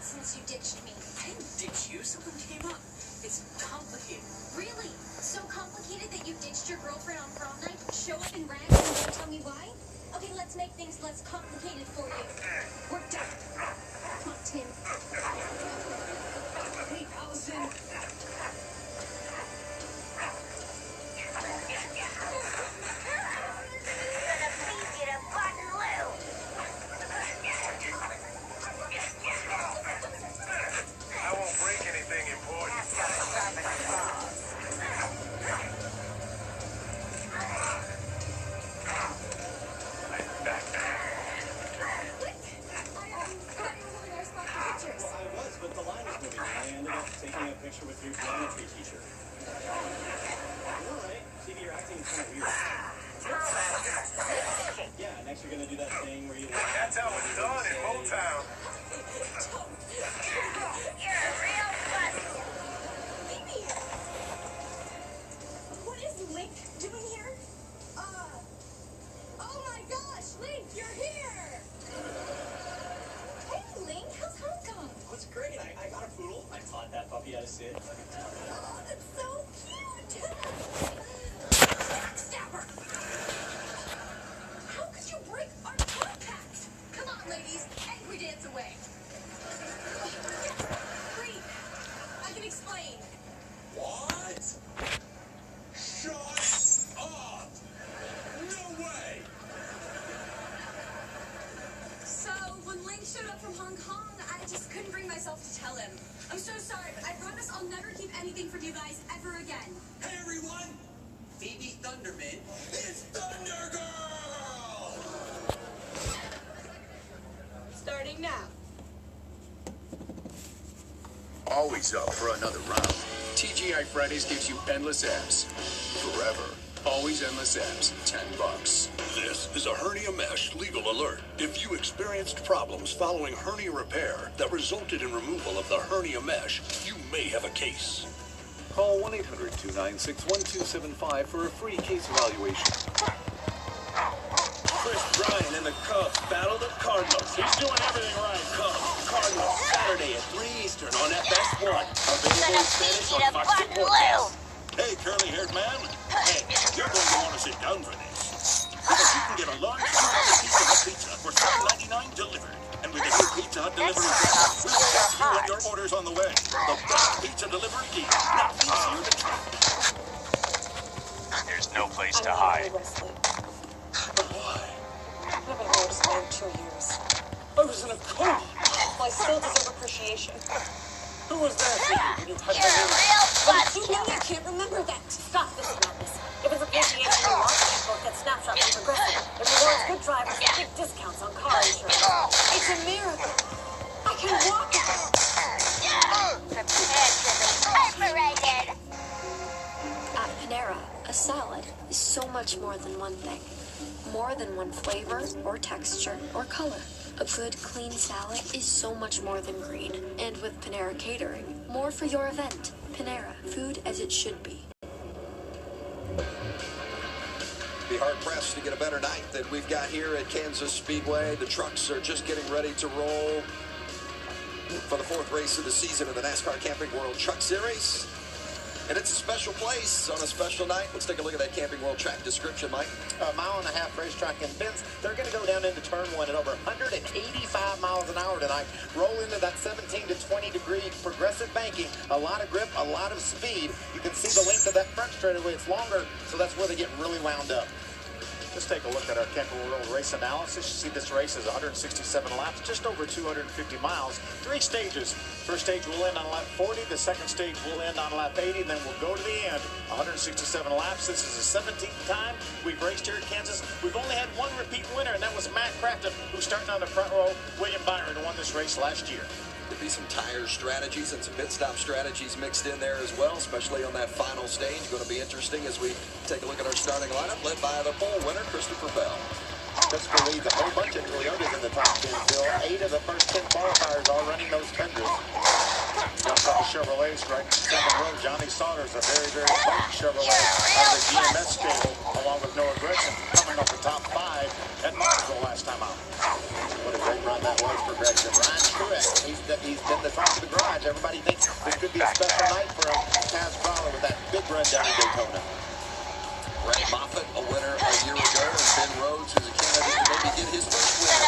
since you ditched me. I didn't ditch you. Something came up. It's complicated. Really? So complicated that you ditched your girlfriend on prom night, show up in rags, and don't tell me why? Okay, let's make things less complicated for you. We're done. Come on, Tim. Hey, Allison. Taking a picture with your geometry teacher. You're right. See, you're acting kind of weird. Yeah, next you're gonna do that thing where you. That's how it's done in Motown. You're a real bust. Baby! What is Link doing here? Oh my gosh, Link, you're here! Hey, Link, how's Hong Kong? Oh, it's great. I got a poodle. I taught that puppy how to sit. Oh, that's so cute! Stabber! How could you break our compact? Come on, ladies, angry dance away. Yes, great. I can explain. What? Shut up! No way! So, when Link showed up from Hong Kong, I just couldn't bring myself to tell him. I'm so sorry, but I promise I'll never keep anything from you guys ever again. Hey everyone! Phoebe Thunderman. It's Thunder Girl! Starting now. Always up for another round. TGI Fridays gives you endless abs. Forever. Always endless abs. $10. This is a hernia mesh legal alert. If you experienced problems following hernia repair that resulted in removal of the hernia mesh, you may have a case. Call 1-800-296-1275 for a free case evaluation. Chris Bryant and the Cubs battle the Cardinals. He's doing everything right. Cubs, Cardinals, Saturday at 3 Eastern on FS1. Available in Spanish on Fox Sports. Hey, curly-haired man. Hey, you're going to want to sit down for this. Because you can get a large Pizza Hut pizza for $7.99 delivered. And with a new Pizza Hut delivery service, we'll text you when your order's on the way. The best pizza delivery deal. Now easier to track. There's no place to hide. But why? I haven't noticed in 2 years. I was in a coma. Well, I still deserve appreciation. Who was that? You're a real bust. You can't remember that. Stop this madness. If it's appreciation you want, people get snapshots from Progressive. It rewards good drivers with big discounts on car insurance. It's a miracle. I can walk again. Prepare to be perforated. At Panera, a salad is so much more than one thing. More than one flavor, or texture, or color. A good, clean salad is so much more than green. And with Panera Catering, more for your event. Panera, food as it should be. Be hard-pressed to get a better night than we've got here at Kansas Speedway. The trucks are just getting ready to roll for the 4th race of the season of the NASCAR Camping World Truck Series. And it's a special place on a special night. Let's take a look at that Camping World track description, Mike. A mile-and-a-half racetrack in Vince. They're going to go down into turn 1 at over 185 miles an hour tonight. Roll into that 17 to 20 degree progressive banking. A lot of grip, a lot of speed. You can see the length of that front straightaway. It's longer, so that's where they get really wound up. Let's take a look at our Camping World race analysis. You see this race is 167 laps, just over 250 miles, 3 stages. First stage will end on lap 40. The second stage will end on lap 80, and then we'll go to the end. 167 laps. This is the 17th time we've raced here at Kansas. We've only had one repeat winner, and that was Matt Crafton, who's starting on the front row. William Byron won this race last year. Could be some tire strategies and some pit stop strategies mixed in there as well, especially on that final stage. Going to be interesting as we take a look at our starting lineup, led by the pole winner, Christopher Bell. Christopher leads a whole bunch of Toyotas in the top 10, Phil. 8 of the first 10 qualifiers all running those Tundras. Jumps up the Chevrolets right in the second row. Johnny Saunders, a very, very potent Chevrolet out of the GMS stable, along with Noah Gregson, coming off the top 5 at Martinsville. the last time out. What a great run that was for Gregson. Ryan Truex, he's been the talk of the garage. Everybody thinks this could be a special night for him. Taz Crowley with that big run down in Daytona. Brett Moffitt, a winner a year ago, and Ben Rhodes, who's a candidate to maybe get his first win.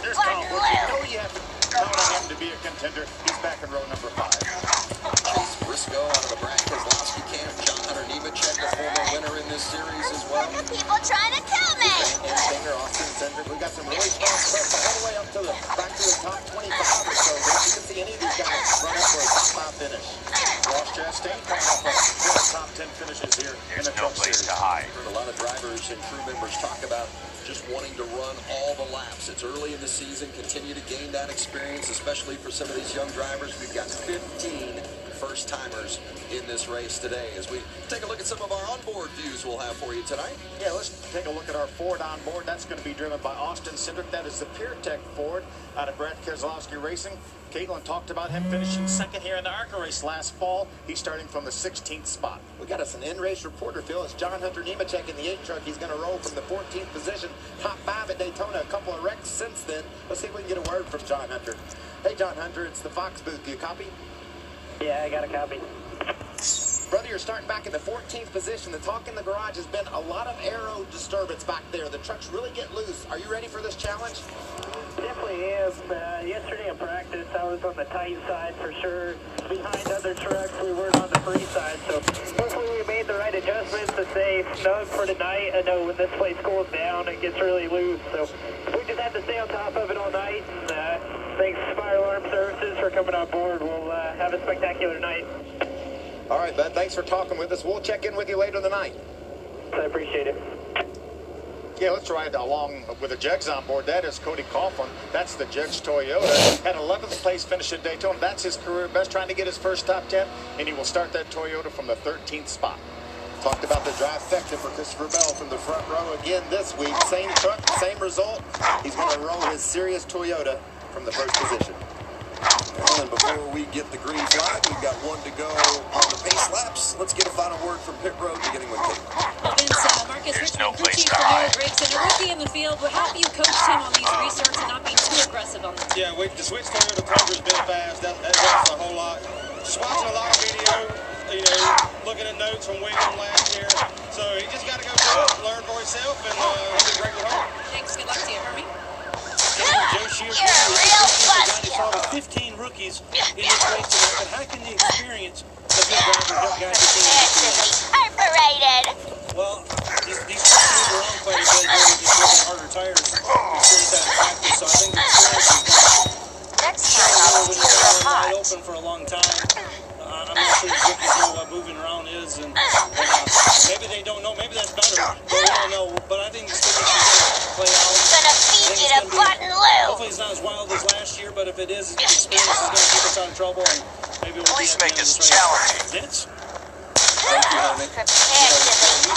There's Kyle Busch. You know you have to count on him to be a contender. He's back in row number 5. Chase Briscoe out of the Brad Keselowski camp. John Hunter Nemechek, a former winner in this series as well. People trying to kill me. And Singer, Austin Cindric. We got some really strong press all the way up to the back to the top 25 or so. You can see any of these guys run up for a top 5 finish. Ross Chastain coming up on 4 top 10 finishes here in the Truck Series. Heard a lot of drivers and crew members talk about just wanting to run all the laps. It's early in the season, continue to gain that experience, especially for some of these young drivers. We've got 15 first-timers in this race today. As we take a look at some of our onboard views we'll have for you tonight. Yeah, let's take a look at our Ford on board. That's going to be driven by Austin Cindric. That is the PureTech Ford out of Brad Keselowski Racing. Caitlin talked about him finishing second here in the ARCA race last fall. He's starting from the 16th spot. We got us an in-race reporter, Phil. It's John Hunter Nemechek in the 8 truck. He's going to roll from the 14th position, top 5 at Daytona. A couple of wrecks since then. Let's see if we can get a word from John Hunter. Hey, John Hunter, it's the Fox booth. Do you copy? Yeah, I got a copy. Brother, you're starting back in the 14th position. The talk in the garage has been a lot of aero disturbance back there. The trucks really get loose. Are you ready for this challenge? Definitely am. Yesterday in practice, I was on the tight side for sure. Behind other trucks, we weren't on the free side. So hopefully we made the right adjustments to stay snug for tonight. I know when this place cools down, it gets really loose. So we just have to stay on top of it all night. And thanks Fire Alarm Services for coming on board. We'll have a spectacular night. All right, bud. Thanks for talking with us. We'll check in with you later in the night. I appreciate it. Yeah, let's ride along with the Jegs on board. That is Cody Coughlin. That's the Jegs Toyota. Had 11th place finish at Daytona. That's his career best, trying to get his first top 10, and he will start that Toyota from the 13th spot. Talked about the trifecta for Christopher Bell from the front row again this week. Same truck, same result. He's going to roll his Sirius Toyota from the first position. And before we get the green flag, we've got one to go on the pace laps. Let's get a final word from pit road, beginning with Kate. Well, Vince, Marcus Richmond, crew chief for Garrett Grigson, a rookie in the field. How have you coached him on these restarts and not being too aggressive on them? Yeah, the switch Toyota Cobra's been fast. That helps a whole lot. Just watching a lot of video, looking at notes from William last year. So he just got to go through it, learn for himself, and he'll be great with home. Thanks. Good luck to you, Hermie. Joe Shears, you're 15 rookies in this race today, but how can the experience of good drivers help guys perforated. Well, these teams are on quite a bit. They're just looking at harder tires. Experience that in practice, so I think the experience is next time I'll when you're wide open for a long time. I'm not sure the rookies know what moving around is, and maybe they don't know. Maybe that's better. They don't know, but I think the experience is going to play out. Gonna feed you to Button Lou. Hopefully it's not as wild as last year, but if it is, the experience is going to keep us out of trouble, and maybe we'll Please make this challenging. Vince? Thank you, Hermie.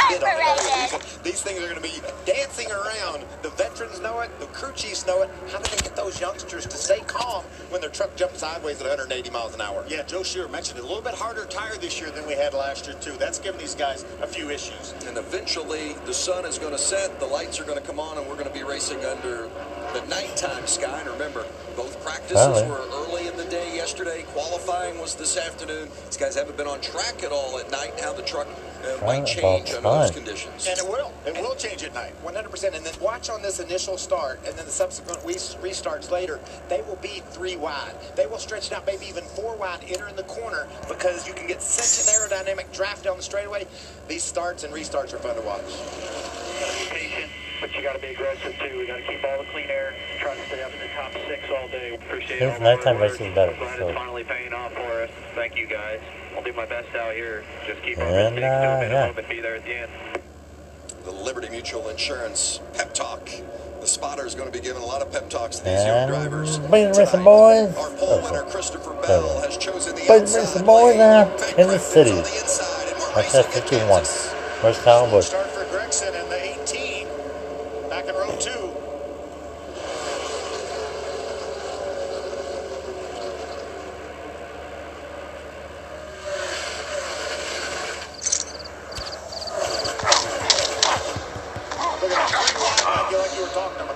Perforated. These things are going to be dancing around. The veterans know it. The crew chiefs know it. How do they get those youngsters to stay calm when their truck jumps sideways at 180 miles an hour? Yeah, Joe Shear mentioned it. A little bit harder tire this year than we had last year, too. That's giving these guys a few issues. And eventually, the sun is going to set, the lights are going to come on, and we're going to be racing under the nighttime sky. And remember, both practices were early in the day yesterday. Qualifying was this afternoon. These guys haven't been on track at all at night. How the truck might change under those conditions. And it will. It will change at night, 100%. And then watch on this initial start and then the subsequent restarts later. They will be 3 wide. They will stretch it out, maybe even 4 wide, entering the corner, because you can get such an aerodynamic draft down the straightaway. These starts and restarts are fun to watch. Be patient, but you got to be aggressive too. We got to keep all the clean air, try to stay up in the top 6 all day. Appreciate it. Nighttime racing is better. Glad So. it's finally paying off for us. Thank you guys. I'll do my best out here. Just keep our mistakes to a minimum and be there at the end. The Liberty Mutual Insurance pep talk. The spotter is going to be giving a lot of pep talks to these young drivers. Racing boys. Our pole winner, Christopher Bell, has chosen the Racing boys now in the city. That's F51. Where's Kyle Busch? Start for Gregson in the 18, back in row 2. Like you were talking about.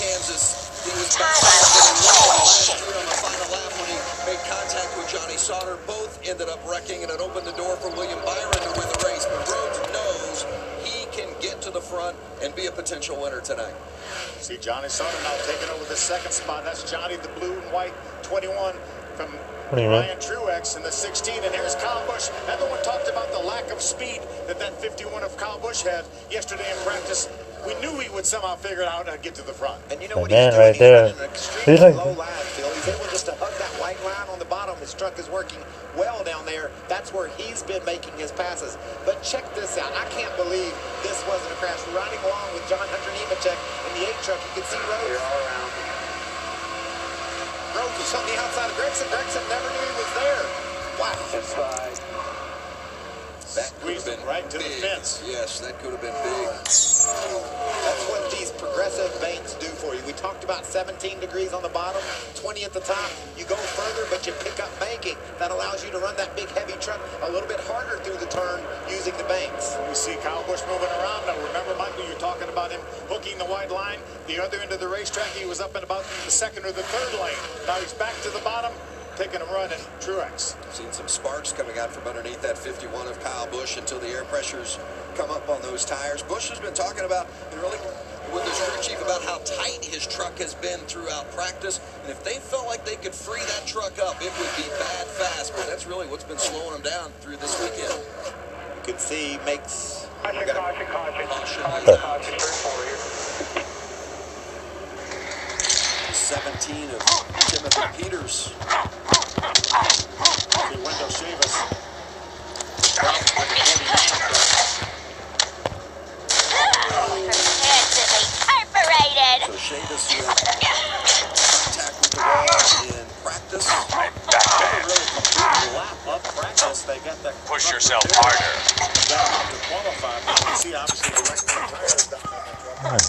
Kansas. He was back last year on the final lap when he made contact with Johnny Sauter. Both ended up wrecking, and it opened the door for William Byron to win the race. But Rhodes knows he can get to the front and be a potential winner tonight. See Johnny Sauter now taking over the second spot. That's Johnny, the blue and white 21 from Ryan Truex in the 16. And here's Kyle Busch. Everyone talked about the lack of speed that 51 of Kyle Busch had yesterday in practice. We knew he would somehow figure it out and get to the front. And you know what man he's doing? right there. He's running an extremely low line, Phil. He's able just to hug that white line on the bottom. His truck is working well down there. That's where he's been making his passes. But check this out. I can't believe this wasn't a crash. We're riding along with John Hunter Nemechek in the 8 truck. You can see Rhodes. You're all around. Rhodes was on the outside of Gragson. Gragson never knew he was there. Wow. That's right. That could have been right to big. the fence. Yes, that could have been big. That's what these progressive banks do for you. We talked about 17 degrees on the bottom, 20 at the top. You go further, but you pick up banking. That allows you to run that big, heavy truck a little bit harder through the turn using the banks. We see Kyle Busch moving around. Now, remember, Michael, you're talking about him hooking the wide line. The other end of the racetrack, he was up in about the second or the third lane. Now he's back to the bottom, taking a run at Truex. Seen some sparks coming out from underneath that 51 of Kyle Busch until the air pressures come up on those tires. Busch has been talking about, really, with his crew chief, about how tight his truck has been throughout practice. And if they felt like they could free that truck up, it would be bad fast. But that's really what's been slowing them down through this weekend. You can see makes... Caution. 17 of Timothy Peters. Wendell Chavis. Perforated. So Chavis with contact with the wall in practice. Right back there. Really complete lap of practice. They got that. Push yourself harder. To qualify, but you can see obviously the rest of the tires down on that truck.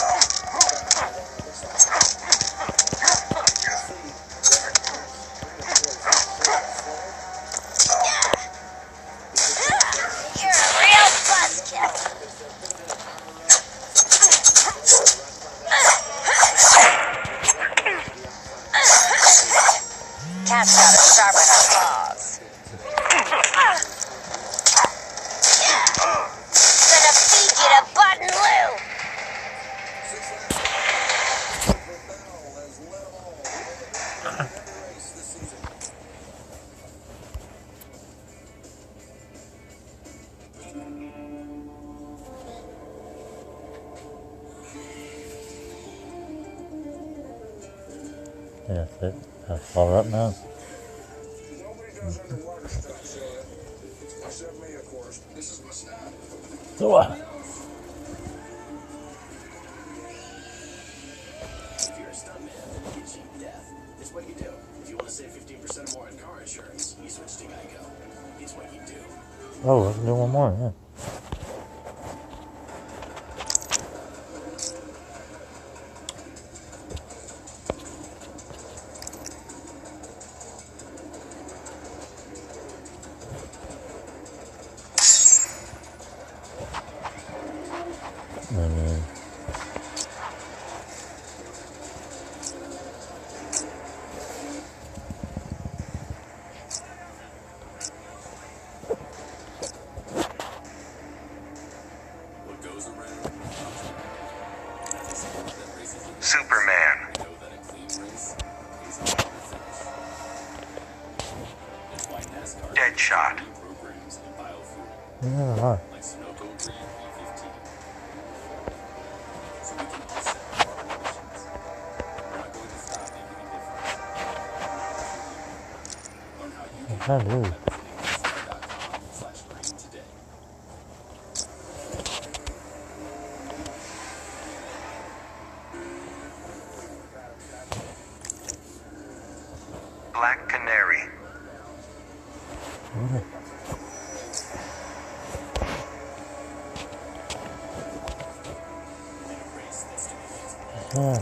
Cat's gotta sharpen her claws. Gonna feed you to Button Lou. Yeah, that's it. That's all right now. So what? If you're a stuntman, you cheat death. It's what you do. If you want to save 15% or more on car insurance, you switch to Geico. It's what you do. Oh, let's do one more, yeah. Superman. Deadshot. Yeah, I do. Black Canary.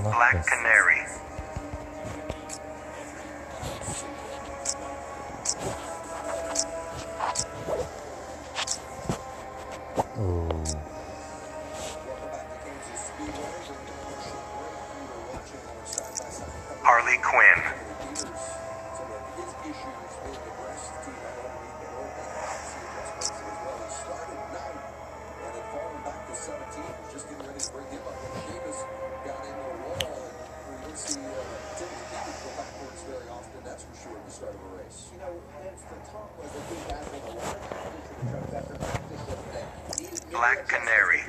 Black Canary. Harley Quinn. Black Canary.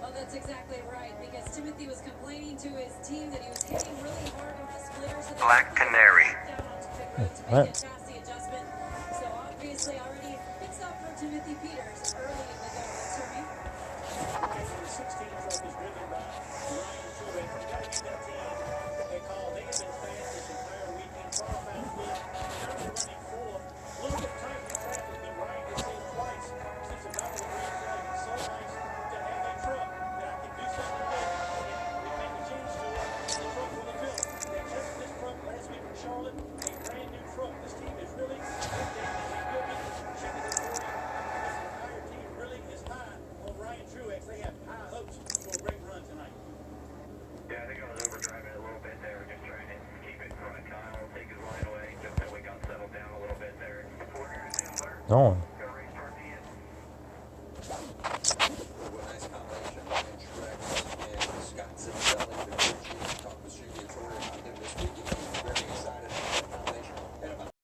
Oh, that's exactly right, because Timothy was complaining to his team that he was hitting really hard on the splitters. Black Canary. Down onto pit road to make it past the adjustment. So obviously already picks up for Timothy Peters early in the go. That's for me. No one.